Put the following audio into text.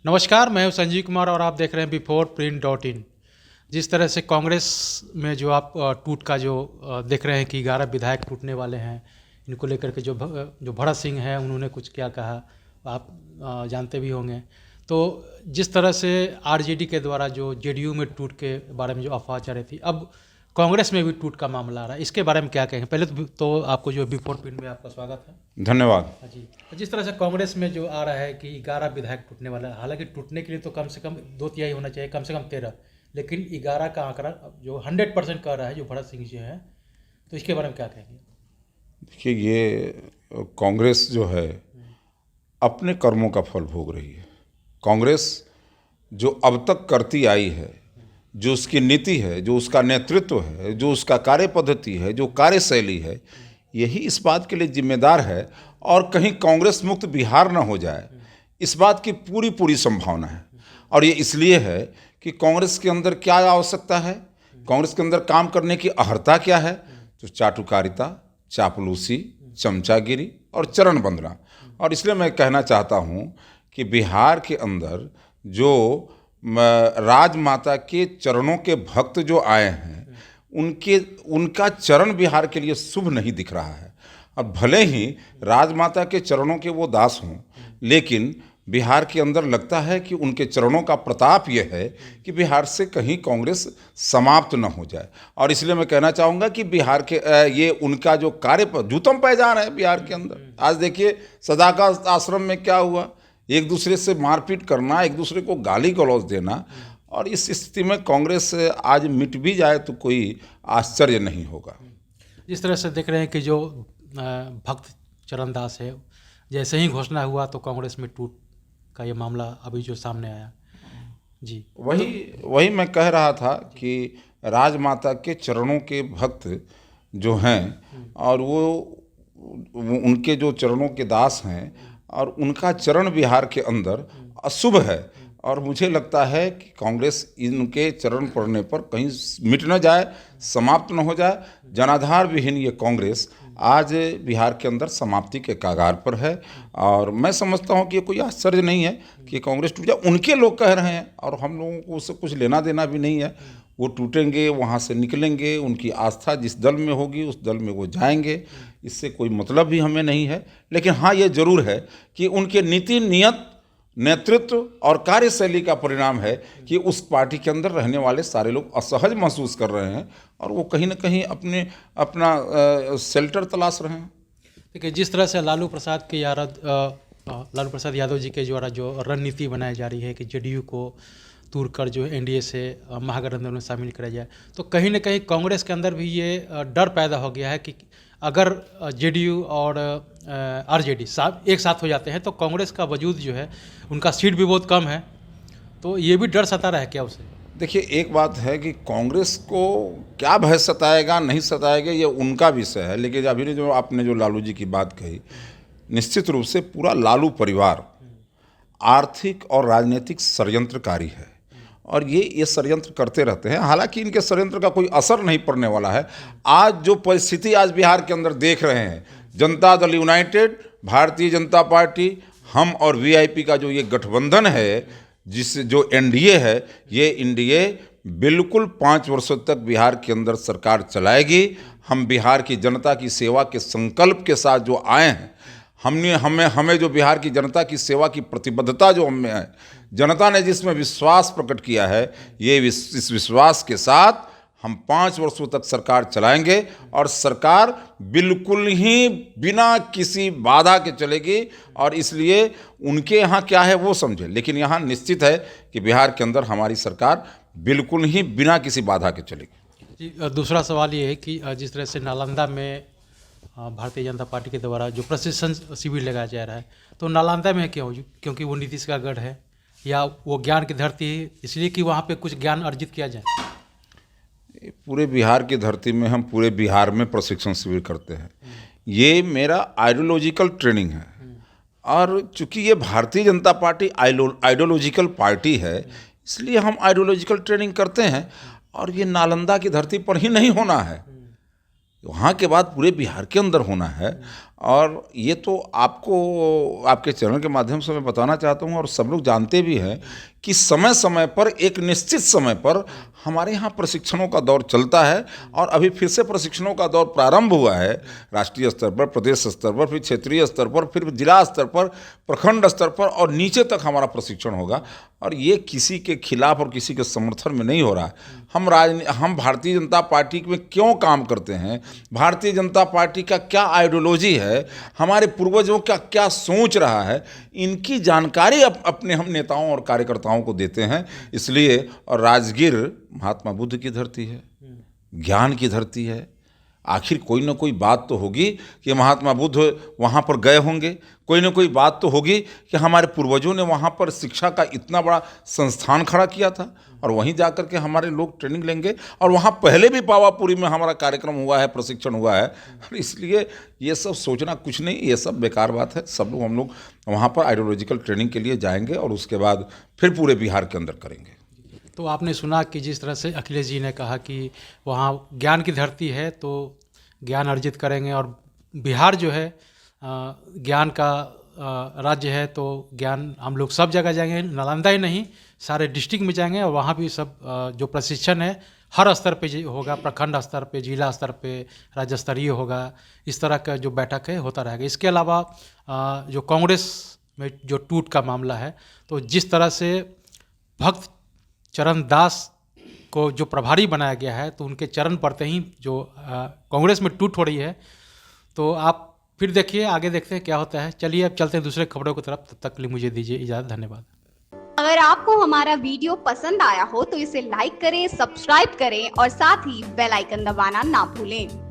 नमस्कार, मैं हूं संजीव कुमार और आप देख रहे हैं बिफोर प्रिंट डॉट इन। जिस तरह से कांग्रेस में जो आप टूट का जो देख रहे हैं कि 11 विधायक टूटने वाले हैं, इनको लेकर के जो भरत सिंह है उन्होंने कुछ क्या कहा आप जानते भी होंगे। तो जिस तरह से आरजेडी के द्वारा जो जेडीयू में टूट के बारे में जो अफवाह चल रही थी, अब कांग्रेस में भी टूट का मामला आ रहा है, इसके बारे में क्या कहेंगे? पहले तो आपको जो बिफोर प्रिंट में आपका स्वागत है। धन्यवाद। हाँ जी। तो जिस तरह से कांग्रेस में जो आ रहा है कि 11 विधायक टूटने वाला है, हालांकि टूटने के लिए तो कम से कम 2/3 होना चाहिए, कम से कम 13, लेकिन 11 का आंकड़ा जो 100% कह रहा है जो भरत सिंह जी हैं, तो इसके बारे में क्या कहेंगे? देखिए, ये कांग्रेस जो है अपने कर्मों का फल भोग रही है। कांग्रेस जो अब तक करती आई है, जो उसकी नीति है, जो उसका नेतृत्व है, जो उसका कार्य पद्धति है, जो कार्यशैली है, यही इस बात के लिए जिम्मेदार है। और कहीं कांग्रेस मुक्त बिहार न हो जाए, इस बात की पूरी पूरी संभावना है। और ये इसलिए है कि कांग्रेस के अंदर क्या आवश्यकता है, कांग्रेस के अंदर काम करने की अहर्ता क्या है, तो चाटुकारिता, चापलूसी, चमचागिरी और चरण बंदना। और इसलिए मैं कहना चाहता हूँ कि बिहार के अंदर जो राजमाता के चरणों के भक्त जो आए हैं, उनका चरण बिहार के लिए शुभ नहीं दिख रहा है। अब भले ही राजमाता के चरणों के वो दास हों, लेकिन बिहार के अंदर लगता है कि उनके चरणों का प्रताप ये है कि बिहार से कहीं कांग्रेस समाप्त न हो जाए। और इसलिए मैं कहना चाहूँगा कि बिहार के ये उनका जो कार्य जूतम पैजान है बिहार के अंदर। आज देखिए सदाकत आश्रम में क्या हुआ, एक दूसरे से मारपीट करना, एक दूसरे को गाली गलौज देना। और इस स्थिति में कांग्रेस आज मिट भी जाए तो कोई आश्चर्य नहीं होगा। जिस तरह से देख रहे हैं कि जो भक्त चरणदास है, जैसे ही घोषणा हुआ तो कांग्रेस में टूट का ये मामला अभी जो सामने आया जी, वही मैं कह रहा था कि राजमाता के चरणों के भक्त जो हैं और वो उनके जो चरणों के दास हैं, और उनका चरण बिहार के अंदर अशुभ है। और मुझे लगता है कि कांग्रेस इनके चरण पड़ने पर कहीं मिट न जाए, समाप्त न हो जाए। जनाधार विहीन ये कांग्रेस आज बिहार के अंदर समाप्ति के कगार पर है। और मैं समझता हूँ कि ये कोई आश्चर्य नहीं है कि कांग्रेस टूट जाए। उनके लोग कह रहे हैं और हम लोगों को उससे कुछ लेना देना भी नहीं है। वो टूटेंगे, वहाँ से निकलेंगे, उनकी आस्था जिस दल में होगी उस दल में वो जाएंगे, इससे कोई मतलब भी हमें नहीं है। लेकिन हाँ, ये जरूर है कि उनके नीति नियत, नेतृत्व और कार्यशैली का परिणाम है कि उस पार्टी के अंदर रहने वाले सारे लोग असहज महसूस कर रहे हैं और वो कहीं ना कहीं अपना शेल्टर तलाश रहे हैं। देखिए, जिस तरह से लालू प्रसाद यादव जी के द्वारा जो रणनीति बनाई जा रही है कि जेडीयू को तोड़कर जो एनडीए से महागठबंधन में शामिल करा जाए, तो कहीं ना कहीं कांग्रेस के अंदर भी ये डर पैदा हो गया है कि अगर जेडीयू और आरजेडी एक साथ हो जाते हैं तो कांग्रेस का वजूद जो है, उनका सीट भी बहुत कम है, तो ये भी डर सता रहा है क्या उसे? देखिए, एक बात है कि कांग्रेस को क्या भय सताएगा नहीं सताएगा ये उनका विषय है। लेकिन अभी जो आपने जो लालू जी की बात कही, निश्चित रूप से पूरा लालू परिवार आर्थिक और राजनीतिक षड्यंत्रकारी है और ये षड्यंत्र करते रहते हैं। हालांकि इनके षड्यंत्र का कोई असर नहीं पड़ने वाला है। आज जो परिस्थिति आज बिहार के अंदर देख रहे हैं, जनता दल यूनाइटेड, भारतीय जनता पार्टी, हम और वीआईपी का जो ये गठबंधन है, जो एनडीए है, ये एनडीए बिल्कुल 5 वर्षों तक बिहार के अंदर सरकार चलाएगी। हम बिहार की जनता की सेवा के संकल्प के साथ जो आए हैं, हमें जो बिहार की जनता की सेवा की प्रतिबद्धता जो हमें है, जनता ने जिसमें विश्वास प्रकट किया है, इस विश्वास के साथ हम 5 वर्षों तक सरकार चलाएंगे और सरकार बिल्कुल ही बिना किसी बाधा के चलेगी। और इसलिए उनके यहाँ क्या है वो समझे, लेकिन यहाँ निश्चित है कि बिहार के अंदर हमारी सरकार बिल्कुल ही बिना किसी बाधा के चलेगी। जी, दूसरा सवाल ये है कि जिस तरह से नालंदा में भारतीय जनता पार्टी के द्वारा जो प्रशिक्षण शिविर लगाया जा रहा है, तो नालंदा में क्यों? क्योंकि वो नीतीश का गढ़ है या वो ज्ञान की धरती है, इसलिए कि वहाँ पे कुछ ज्ञान अर्जित किया जाए? पूरे बिहार की धरती में हम पूरे बिहार में प्रशिक्षण शिविर करते हैं। ये मेरा आइडियोलॉजिकल ट्रेनिंग है। और चूंकि ये Bharatiya Janata party ideological party है, इसलिए हम आइडियोलॉजिकल ट्रेनिंग करते हैं। और ये नालंदा की धरती पर ही नहीं होना है, वहाँ के बाद पूरे बिहार के अंदर होना है। और ये तो आपको आपके चैनल के माध्यम से मैं बताना चाहता हूँ और सब लोग जानते भी हैं कि समय समय पर एक निश्चित समय पर हमारे यहाँ प्रशिक्षणों का दौर चलता है और अभी फिर से प्रशिक्षणों का दौर प्रारंभ हुआ है। राष्ट्रीय स्तर पर, प्रदेश स्तर पर, फिर क्षेत्रीय स्तर पर, फिर जिला स्तर पर, प्रखंड स्तर पर और नीचे तक हमारा प्रशिक्षण होगा। और ये किसी के खिलाफ और किसी के समर्थन में नहीं हो रहा है। हम भारतीय जनता पार्टी में क्यों काम करते हैं, भारतीय जनता पार्टी का क्या आइडियोलॉजी है, हमारे पूर्वजों का क्या सोच रहा है, इनकी जानकारी अपने हम नेताओं और कार्यकर्ताओं को देते हैं। इसलिए और राजगीर महात्मा बुद्ध की धरती है, ज्ञान की धरती है। आखिर कोई ना कोई बात तो होगी कि महात्मा बुद्ध वहाँ पर गए होंगे, कोई ना कोई बात तो होगी कि हमारे पूर्वजों ने वहाँ पर शिक्षा का इतना बड़ा संस्थान खड़ा किया था और वहीं जाकर के हमारे लोग ट्रेनिंग लेंगे। और वहाँ पहले भी पावापुरी में हमारा कार्यक्रम हुआ है, प्रशिक्षण हुआ है। इसलिए ये सब सोचना कुछ नहीं, ये सब बेकार बात है। सब लोग हम लोग वहाँ पर आइडियोलॉजिकल ट्रेनिंग के लिए जाएंगे और उसके बाद फिर पूरे बिहार के अंदर करेंगे। तो आपने सुना कि जिस तरह से अखिलेश जी ने कहा कि वहाँ ज्ञान की धरती है तो ज्ञान अर्जित करेंगे, और बिहार जो है ज्ञान का राज्य है, तो ज्ञान हम लोग सब जगह जाएंगे, नालंदा ही नहीं सारे डिस्ट्रिक्ट में जाएंगे और वहाँ भी सब जो प्रशिक्षण है हर स्तर पे होगा, प्रखंड स्तर पे, जिला स्तर पे, राज्य स्तरीय होगा। इस तरह का जो बैठक है होता रहेगा। इसके अलावा जो कांग्रेस में जो टूट का मामला है, तो जिस तरह से भक्त चरण दास को जो प्रभारी बनाया गया है, तो उनके चरण पड़ते ही जो कांग्रेस में टूट हो रही है। तो आप फिर देखिए, आगे देखते हैं क्या होता है। चलिए अब चलते हैं दूसरे खबरों की तरफ। तब तक के लिए मुझे दीजिए इजाज़त। धन्यवाद। अगर आपको हमारा वीडियो पसंद आया हो तो इसे लाइक करें, सब्सक्राइब करें और साथ ही बेल आइकन दबाना ना भूलें।